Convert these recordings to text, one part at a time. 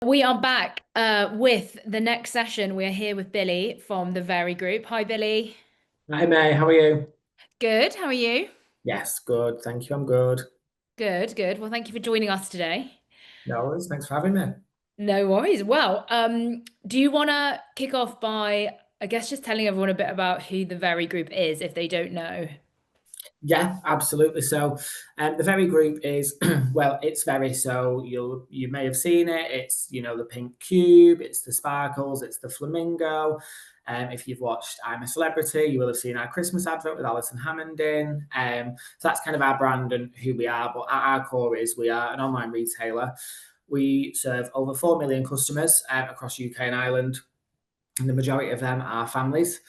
We are back with the next session. We are here with Billy from the Very Group. Hi, Billy. Hi May, how are you? Good. How are you? Yes, good. Thank you. I'm good. Good, good. Well, thank you for joining us today. No worries. Thanks for having me. No worries. Well, do you want to kick off by, I guess, just telling everyone a bit about who the Very Group is if they don't know? Yeah, absolutely. So, the Very Group is well, it's very so you may have seen it. It's the pink cube, it's the sparkles, it's the flamingo. If you've watched I'm a Celebrity, you will have seen our Christmas advert with Alison Hammond in. So that's kind of our brand and who we are. But at our core is we are an online retailer. We serve over 4 million customers across UK and Ireland, and the majority of them are families.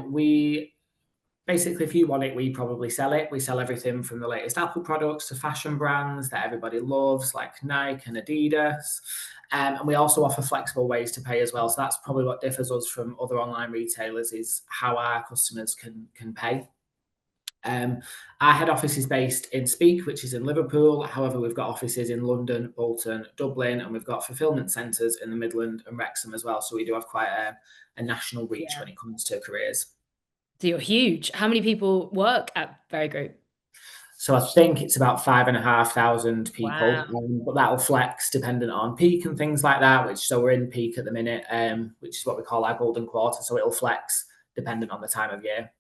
We basically, if you want it, we probably sell it. We sell everything from the latest Apple products to fashion brands that everybody loves, like Nike and Adidas. And we also offer flexible ways to pay as well. So that's probably what differs us from other online retailers is how our customers can pay. Um, our head office is based in Speak, which is in Liverpool. However, we've got offices in London, Bolton, Dublin, and we've got fulfillment centres in the Midland and Wrexham as well. So we do have quite a national reach Yeah. when it comes to careers. So you're huge. How many people work at Very Group? So I think it's about 5,500 people, Wow. but that'll flex dependent on peak and things like that. So we're in peak at the minute, which is what we call our golden quarter. So it'll flex dependent on the time of year.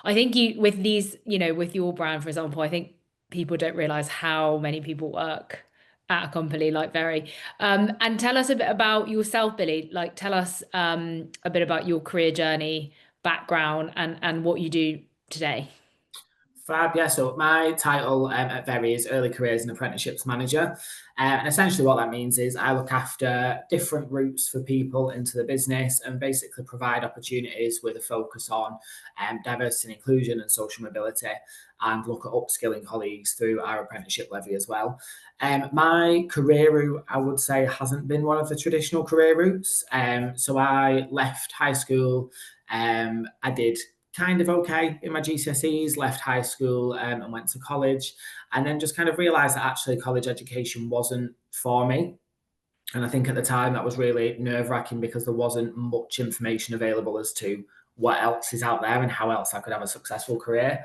I think you with these, with your brand, for example, I think people don't realize how many people work at a company like Very. And tell us a bit about yourself, Billy. Like, tell us a bit about your career journey, background, and what you do today. Fab, yeah. So my title at Very is Early Careers and Apprenticeships Manager. And essentially what that means is I look after different routes for people into the business and basically provide opportunities with a focus on diversity and inclusion and social mobility, and look at upskilling colleagues through our apprenticeship levy as well. My career route, I would say, hasn't been one of the traditional career routes. So I left high school. I did kind of okay in my GCSEs, left high school and went to college, and then just kind of realised that actually college education wasn't for me. And I think at the time that was really nerve wracking because there wasn't much information available as to what else is out there and how else I could have a successful career.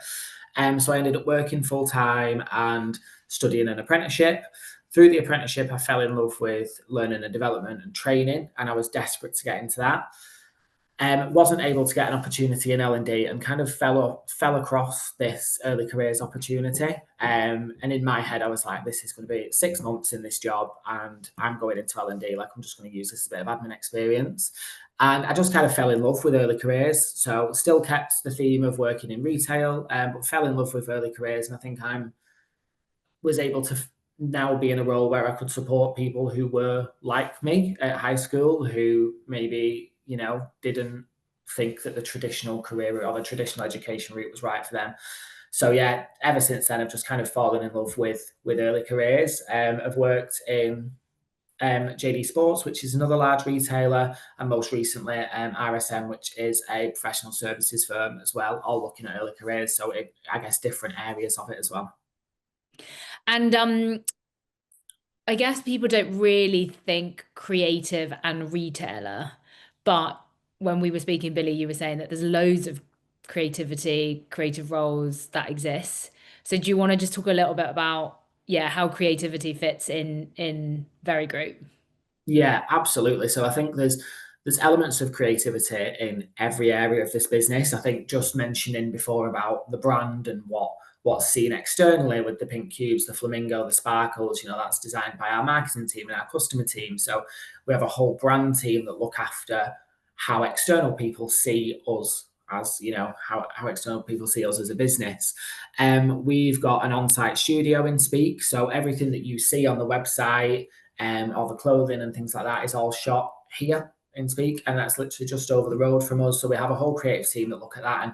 So I ended up working full time and studying an apprenticeship. Through the apprenticeship, I fell in love with learning and development and training, and I was desperate to get into that. Wasn't able to get an opportunity in L&D and kind of fell across this early careers opportunity. And in my head, I was like, this is going to be 6 months in this job and I'm going into L&D. Like, I'm just going to use this as a bit of admin experience. And I just kind of fell in love with early careers. So still kept the theme of working in retail, but fell in love with early careers. And I think I'm was able to now be in a role where I could support people who were like me at high school, who maybe, didn't think that the traditional career route or the traditional education route was right for them. So yeah, ever since then, I've just kind of fallen in love with early careers. I've worked in JD Sports, which is another large retailer, and most recently RSM, which is a professional services firm as well, all looking at early careers. So I guess different areas of it as well. And I guess people don't really think creative and retailer, but when we were speaking, Billy, you were saying that there's loads of creativity, creative roles that exist. So do you want to just talk a little bit about, yeah, how creativity fits in Very Group? Yeah, absolutely. So I think there's elements of creativity in every area of this business. I think just mentioning before about the brand and what's seen externally with the pink cubes, the flamingo, the sparkles, that's designed by our marketing team and our customer team. So we have a whole brand team that look after how external people see us as, how external people see us as a business. We've got an on-site studio in Speak. So everything that you see on the website, all the clothing and things like that is all shot here in Speak, and that's literally just over the road from us. So we have a whole creative team that look at that, and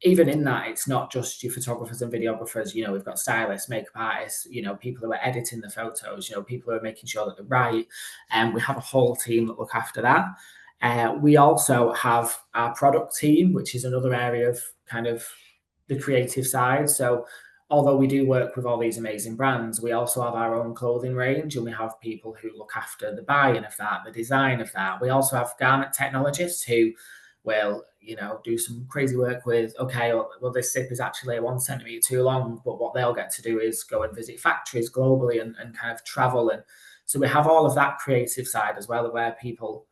even in that, it's not just your photographers and videographers. We've got stylists, makeup artists, people who are editing the photos, people who are making sure that they're right, and we have a whole team that look after that. We also have our product team, which is another area of kind of the creative side. So although we do work with all these amazing brands, we also have our own clothing range and we have people who look after the buying of that, the design of that. We also have garment technologists who will, do some crazy work with, okay, well this zip is actually 1 centimeter too long, but what they'll get to do is go and visit factories globally and kind of travel. And so we have all of that creative side as well, where people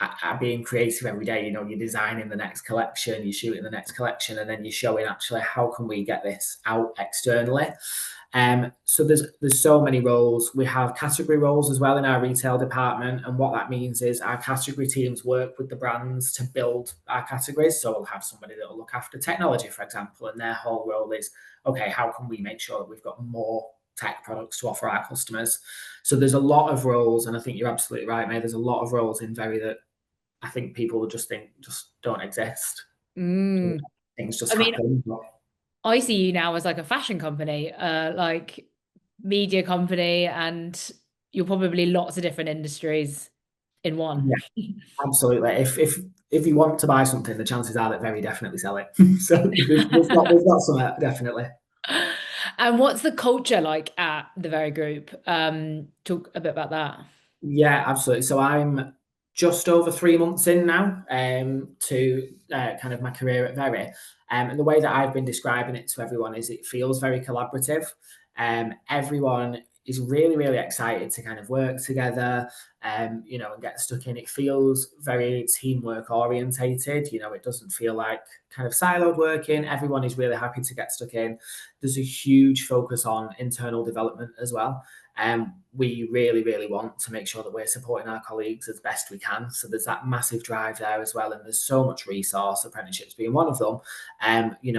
are being creative every day. You're designing the next collection, you're shooting the next collection, and then you're showing actually how can we get this out externally. So there's so many roles. We have category roles as well in our retail department, and what that means is our category teams work with the brands to build our categories. So we'll have somebody that will look after technology, for example, and their whole role is, okay, how can we make sure that we've got more tech products to offer our customers? So there's a lot of roles, and I think you're absolutely right, mate. There's a lot of roles in Very that I think people just think just don't exist. Mm. Things just I mean, happen. I see you now as like a fashion company, like media company, and you're probably lots of different industries in one. Yeah, absolutely. If you want to buy something, the chances are that very definitely sell it. So we've got some definitely. And what's the culture like at the Very Group? Talk a bit about that. Yeah, absolutely. So I'm just over 3 months in now to kind of my career at Very. And the way that I've been describing it to everyone is it feels very collaborative. Everyone is really, really excited to kind of work together, and get stuck in. It feels very teamwork orientated. It doesn't feel like kind of siloed working. Everyone is really happy to get stuck in. There's a huge focus on internal development as well. We really, really want to make sure that we're supporting our colleagues as best we can. So there's that massive drive there as well. And there's so much resource, apprenticeships being one of them,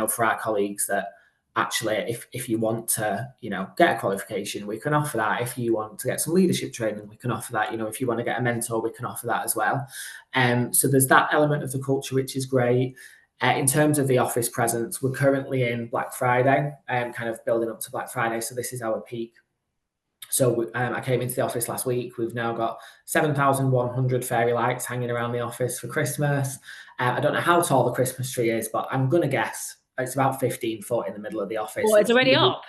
for our colleagues that actually, if you want to, get a qualification, we can offer that. If you want to get some leadership training, we can offer that. If you want to get a mentor, we can offer that as well. So there's that element of the culture, which is great. In terms of the office presence, we're currently in Black Friday, kind of building up to Black Friday. So this is our peak. So I came into the office last week. We've now got 7,100 fairy lights hanging around the office for Christmas. I don't know how tall the Christmas tree is, but I'm going to guess it's about 15 foot in the middle of the office. Oh, it's already up.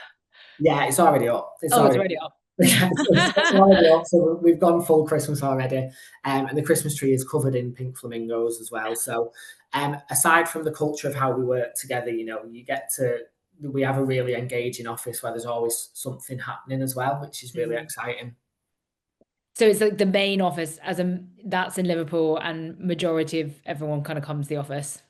Yeah, it's already up. It's Oh, it's already already up. yeah, it's already up. So we've gone full Christmas already. And the Christmas tree is covered in pink flamingos as well. So aside from the culture of how we work together, we have a really engaging office where there's always something happening as well, which is really exciting. So it's like the main office that's in Liverpool, and majority of everyone kind of comes to the office.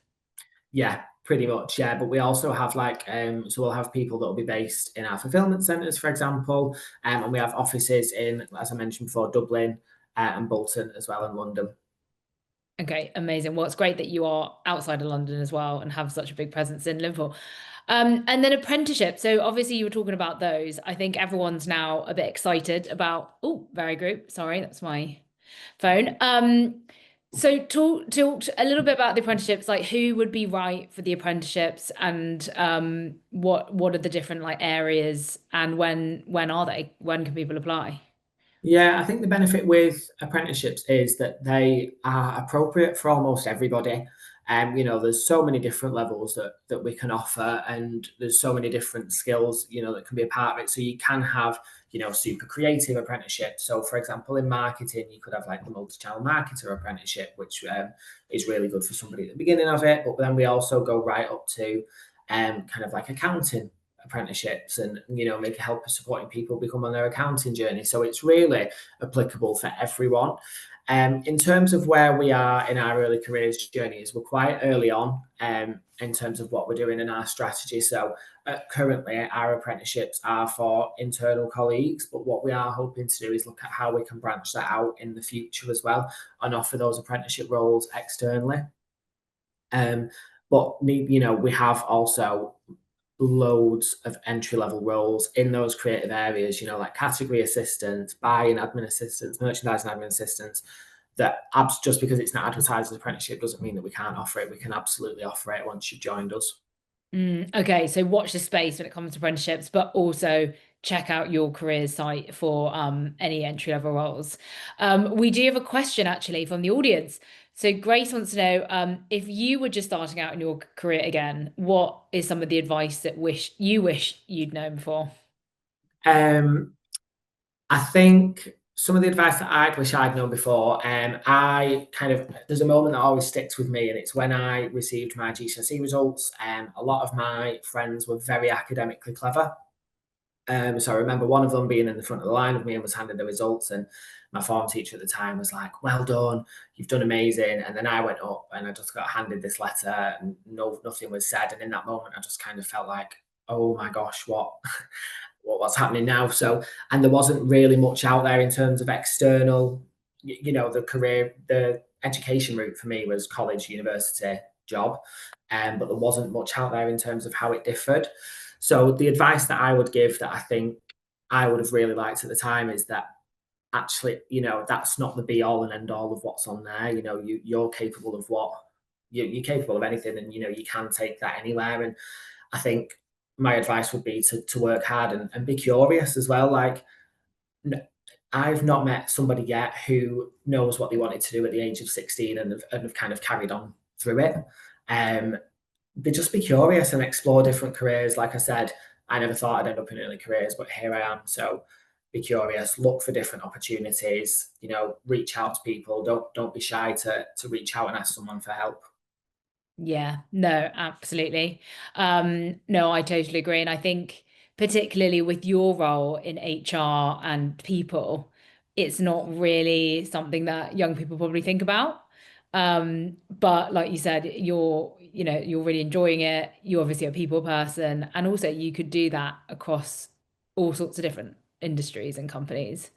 Yeah, pretty much. Yeah, but we also have so we'll have people that will be based in our fulfillment centres, for example, and we have offices in, as I mentioned before, Dublin and Bolton as well in London. Okay, amazing. Well, it's great that you are outside of London as well and have such a big presence in Liverpool. And then apprenticeship. So obviously you were talking about those. I think everyone's now a bit excited about, oh, Very Group. Sorry, that's my phone. So talk a little bit about the apprenticeships, like who would be right for the apprenticeships, and what are the different like areas, and when are they? When can people apply? Yeah, I think the benefit with apprenticeships is that they are appropriate for almost everybody. There's so many different levels that we can offer, and there's so many different skills, that can be a part of it. So you can have, super creative apprenticeship. So, for example, in marketing, you could have like the multi-channel marketer apprenticeship, which is really good for somebody at the beginning of it. But then we also go right up to kind of like accounting apprenticeships, and make help supporting people become on their accounting journey. So it's really applicable for everyone. In terms of where we are in our early careers journeys, we're quite early on in terms of what we're doing in our strategy. So currently our apprenticeships are for internal colleagues, but what we are hoping to do is look at how we can branch that out in the future as well and offer those apprenticeship roles externally. But we have also loads of entry level roles in those creative areas, like category assistants, buying admin assistants, merchandising admin assistants. That just because it's not advertised as apprenticeship doesn't mean that we can't offer it. We can absolutely offer it once you've joined us. Okay, so watch the space when it comes to apprenticeships, but also check out your careers site for any entry level roles. We do have a question actually from the audience. So Grace wants to know, if you were just starting out in your career again, what is some of the advice that wish you'd known before? Um, I think some of the advice that I wish I'd known before, I kind of there's a moment that always sticks with me, and it's when I received my GCSE results. A lot of my friends were very academically clever. So I remember one of them being in the front of the line with me and was handing the results, and my form teacher at the time was like, "Well done, you've done amazing." And then I went up and I just got handed this letter, and nothing was said. And in that moment, I just kind of felt like, "Oh my gosh, what's happening now?" So, and there wasn't really much out there in terms of external, the career, the education route for me was college, university, job, but there wasn't much out there in terms of how it differed. So the advice that I would give that I think I would have really liked at the time is that actually, that's not the be all and end all of what's on there. You're capable of you're capable of anything, and you can take that anywhere. And I think my advice would be to work hard and be curious as well. Like, I've not met somebody yet who knows what they wanted to do at the age of 16 and have kind of carried on through it. Um, they just be curious and explore different careers. Like I said, I never thought I'd end up in early careers, but here I am. So be curious, look for different opportunities, reach out to people. Don't be shy to reach out and ask someone for help. Yeah, no, absolutely. No, I totally agree. And I think particularly with your role in HR and people, it's not really something that young people probably think about. But like you said, you're really enjoying it. You're obviously a people person, and also you could do that across all sorts of different industries and companies.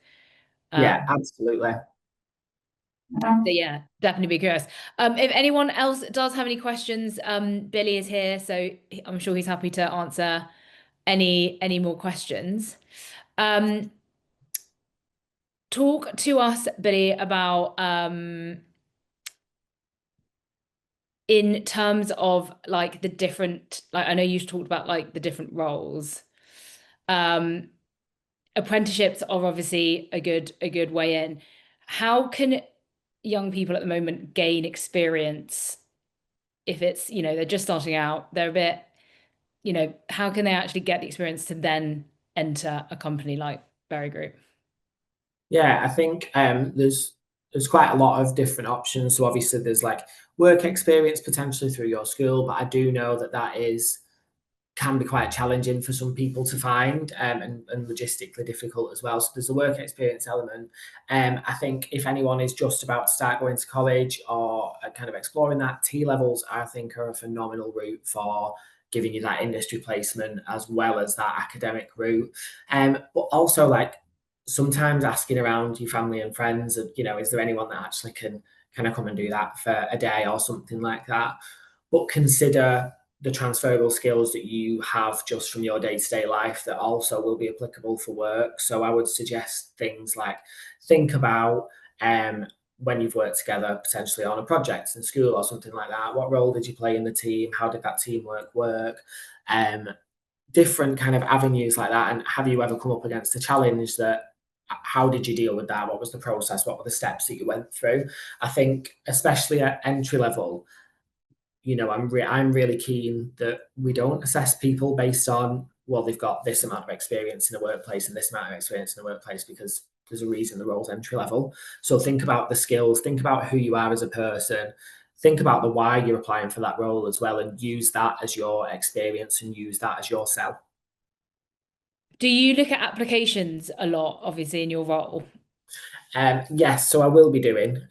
Yeah, Um, absolutely. so yeah, definitely be curious. If anyone else does have any questions, Billy is here, so I'm sure he's happy to answer any more questions. Um, talk to us, Billy, about in terms of like the different, like I know you talked about like the different roles. Um, Apprenticeships are obviously a good way in. How can young people at the moment gain experience if it's, they're just starting out, they're a bit, how can they actually get the experience to then enter a company like Berry Group? Yeah, I think there's quite a lot of different options. So obviously there's like work experience potentially through your school, but I do know that that is can be quite challenging for some people to find, and logistically difficult as well. So there's a work experience element. I think if anyone is just about to start going to college or kind of exploring that, T levels I think are a phenomenal route for giving you that industry placement as well as that academic route. But also like sometimes asking around your family and friends, is there anyone that actually can I come and do that for a day or something like that? But consider the transferable skills that you have just from your day-to-day life that also will be applicable for work. So I would suggest things like think about when you've worked together potentially on a project in school or something like that. What role did you play in the team? How did that teamwork work? Um, Different kind of avenues like that. And have you ever come up against a challenge that how did you deal with that? What was the process? What were the steps that you went through? I think, especially at entry level, I'm really keen that we don't assess people based on, well, they've got this amount of experience in a workplace and this amount of experience in a workplace, because there's a reason the role's entry level. So think about the skills, think about who you are as a person, think about the why you're applying for that role as well, and use that as your experience and use that as your sell. Do you look at applications a lot, obviously, in your role? Yes, so I will be doing.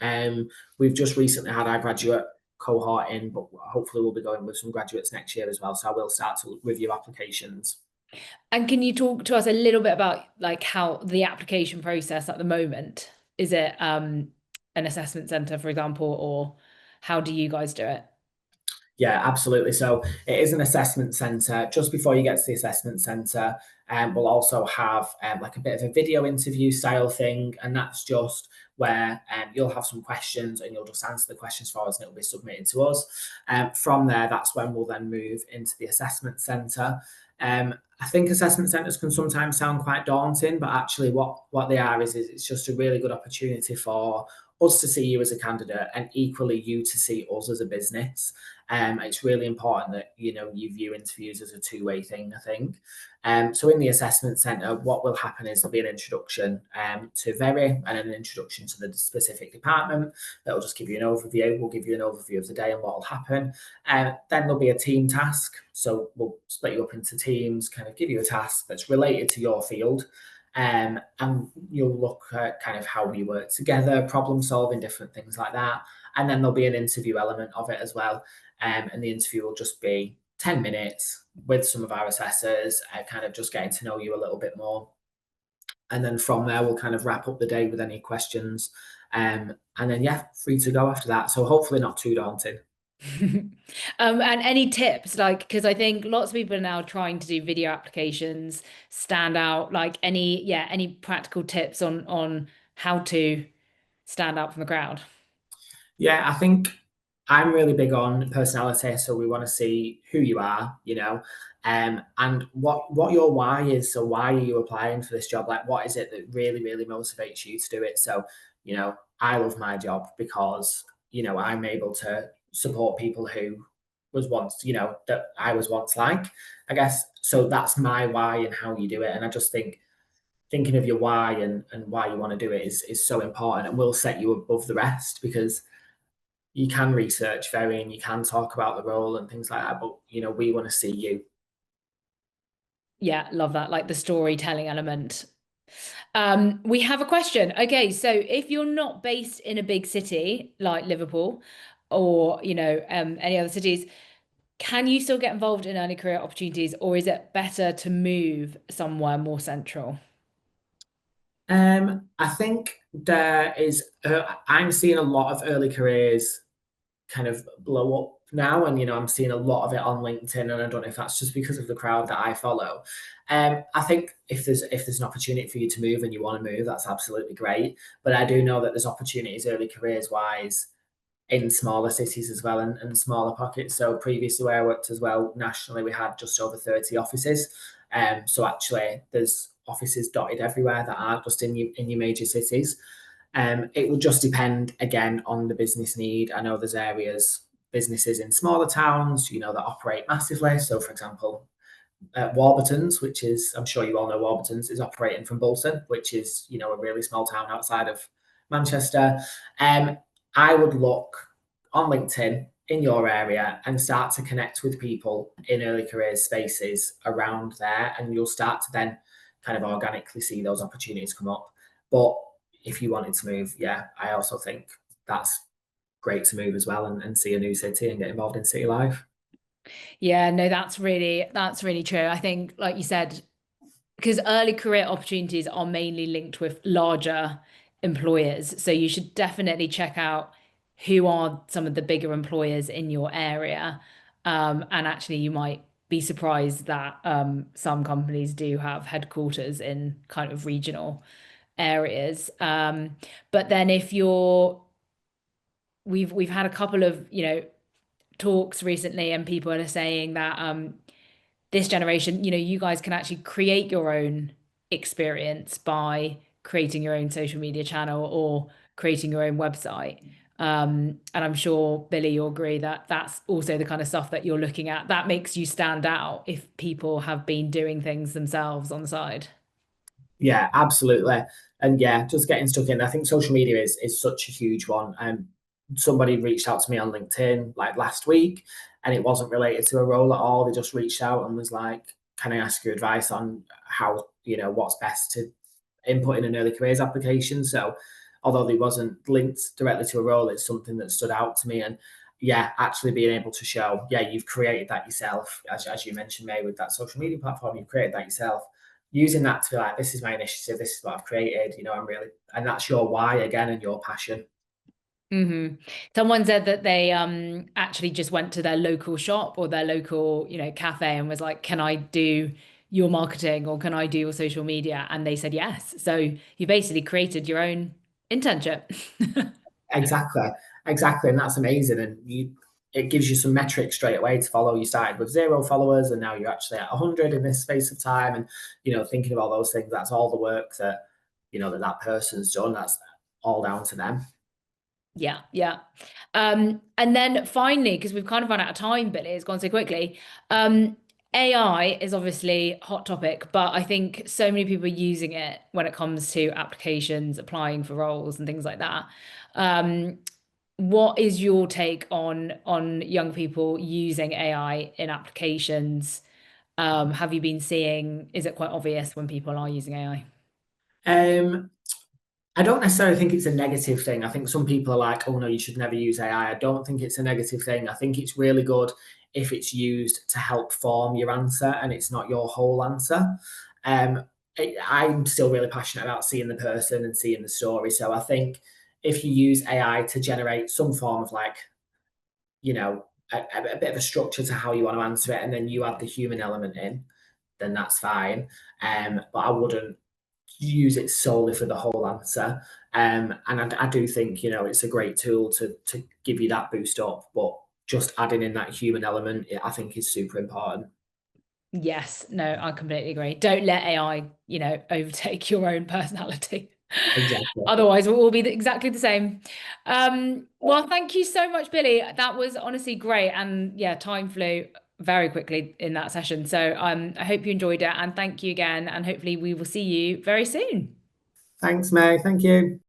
We've just recently had our graduate cohort in, but hopefully we'll be going with some graduates next year as well. So I will start to review applications. And can you talk to us a little bit about like how the application process at the moment? Is it an assessment center, for example, or how do you guys do it? Yeah, absolutely. So it is an assessment centre. Just before you get to the assessment centre, we'll also have like a bit of a video interview style thing, and that's just where you'll have some questions and you'll just answer the questions for us, and it'll be submitted to us. From there, that's when we'll then move into the assessment centre. I think assessment centres can sometimes sound quite daunting, but actually, what they are is it's just a really good opportunity for us to see you as a candidate, and equally you to see us as a business. It's really important that you view interviews as a two-way thing. I think. So in the assessment centre, what will happen is there'll be an introduction to Very and an introduction to the specific department. That'll just give you an overview. We'll give you an overview of the day and what will happen. Then there'll be a team task. So we'll split you up into teams, kind of give you a task that's related to your field. And you'll look at kind of how we work together, problem solving, different things like that. And then there'll be an interview element of it as well. And the interview will just be 10 minutes with some of our assessors, kind of just getting to know you a little bit more. And then from there, we'll kind of wrap up the day with any questions. And then, yeah, free to go after that. So hopefully not too daunting. And any tips, like, because I think lots of people are now trying to do video applications stand out, like any practical tips on how to stand out from the crowd. Yeah, I think I'm really big on personality, so we want to see who you are, and what your why is. So why are you applying for this job? Like, what is it that really, really motivates you to do it? So, I love my job because I'm able to support people who was once, that I was once like, I guess. So that's my why and how you do it. And I just think thinking of your why and why you want to do it is so important and will set you above the rest because you can research very and you can talk about the role and things like that, but we want to see you. Yeah, love that. Like the storytelling element. We have a question. Okay, so if you're not based in a big city like Liverpool or, any other cities, can you still get involved in early career opportunities, or is it better to move somewhere more central? I think there is. I'm seeing a lot of early careers kind of blow up now, and I'm seeing a lot of it on LinkedIn, and I don't know if that's just because of the crowd that I follow. I think if there's an opportunity for you to move and you want to move, that's absolutely great. But I do know that there's opportunities early careers wise in smaller cities as well and smaller pockets. So previously where I worked as well, nationally, we had just over 30 offices. So actually there's offices dotted everywhere that aren't just in your major cities. It would just depend again on the business need. I know there's businesses in smaller towns, that operate massively. So for example, Warburton's, which is, I'm sure you all know Warburton's, is operating from Bolton, which is, a really small town outside of Manchester. Um, I would look on LinkedIn in your area and start to connect with people in early career spaces around there, and you'll start to then kind of organically see those opportunities come up. But if you wanted to move, yeah, I also think that's great to move as well and see a new city and get involved in city life. Yeah, no, that's really true. I think, like you said, because early career opportunities are mainly linked with larger employers. So you should definitely check out who are some of the bigger employers in your area. And actually, you might be surprised that some companies do have headquarters in kind of regional areas. But then if we've had a couple of, talks recently, and people are saying that this generation, you guys can actually create your own experience by creating your own social media channel or creating your own website. And I'm sure, Billy, you'll agree that that's also the kind of stuff that you're looking at. That makes you stand out if people have been doing things themselves on the side. Yeah, absolutely. And yeah, just getting stuck in. I think social media is such a huge one. Somebody reached out to me on LinkedIn like last week, and it wasn't related to a role at all. They just reached out and was like, "Can I ask your advice on how what's best to input in an early careers application?" So, although they wasn't linked directly to a role, it's something that stood out to me. And yeah, actually being able to show, yeah, you've created that yourself, as you mentioned, May, with that social media platform, you've created that yourself using that to be like, this is my initiative, this is what I've created, I'm really, and that's your why again and your passion. Someone said that they actually just went to their local shop or their local, cafe and was like, "Can I do your marketing or can I do your social media?" And they said yes. So you basically created your own internship. Exactly, exactly, and that's amazing. And it gives you some metrics straight away to follow. You started with 0 followers, and now you're actually at 100 in this space of time. And thinking about those things, that's all the work that that person's done. That's all down to them. Yeah, yeah. And then finally, because we've kind of run out of time, Billy, it's gone so quickly. AI is obviously a hot topic, but I think so many people are using it when it comes to applications, applying for roles and things like that. Um, what is your take on young people using AI in applications? Have you been seeing, is it quite obvious when people are using AI? Um, I don't necessarily think it's a negative thing. I think some people are like, oh no, you should never use AI. I don't think it's a negative thing. I think it's really good if it's used to help form your answer and it's not your whole answer. Um, I'm still really passionate about seeing the person and seeing the story. So I think if you use AI to generate some form of like, you know, a bit of a structure to how you want to answer it, and then you add the human element in, then that's fine. But I wouldn't use it solely for the whole answer. And I do think it's a great tool to give you that boost up, but just adding in that human element, I think is super important. Yes, no, I completely agree. Don't let AI, overtake your own personality. Exactly. Otherwise, we'll all be exactly the same. Well, thank you so much, Billy. That was honestly great. And yeah, time flew very quickly in that session. So I hope you enjoyed it and thank you again. And hopefully we will see you very soon. Thanks, May. Thank you.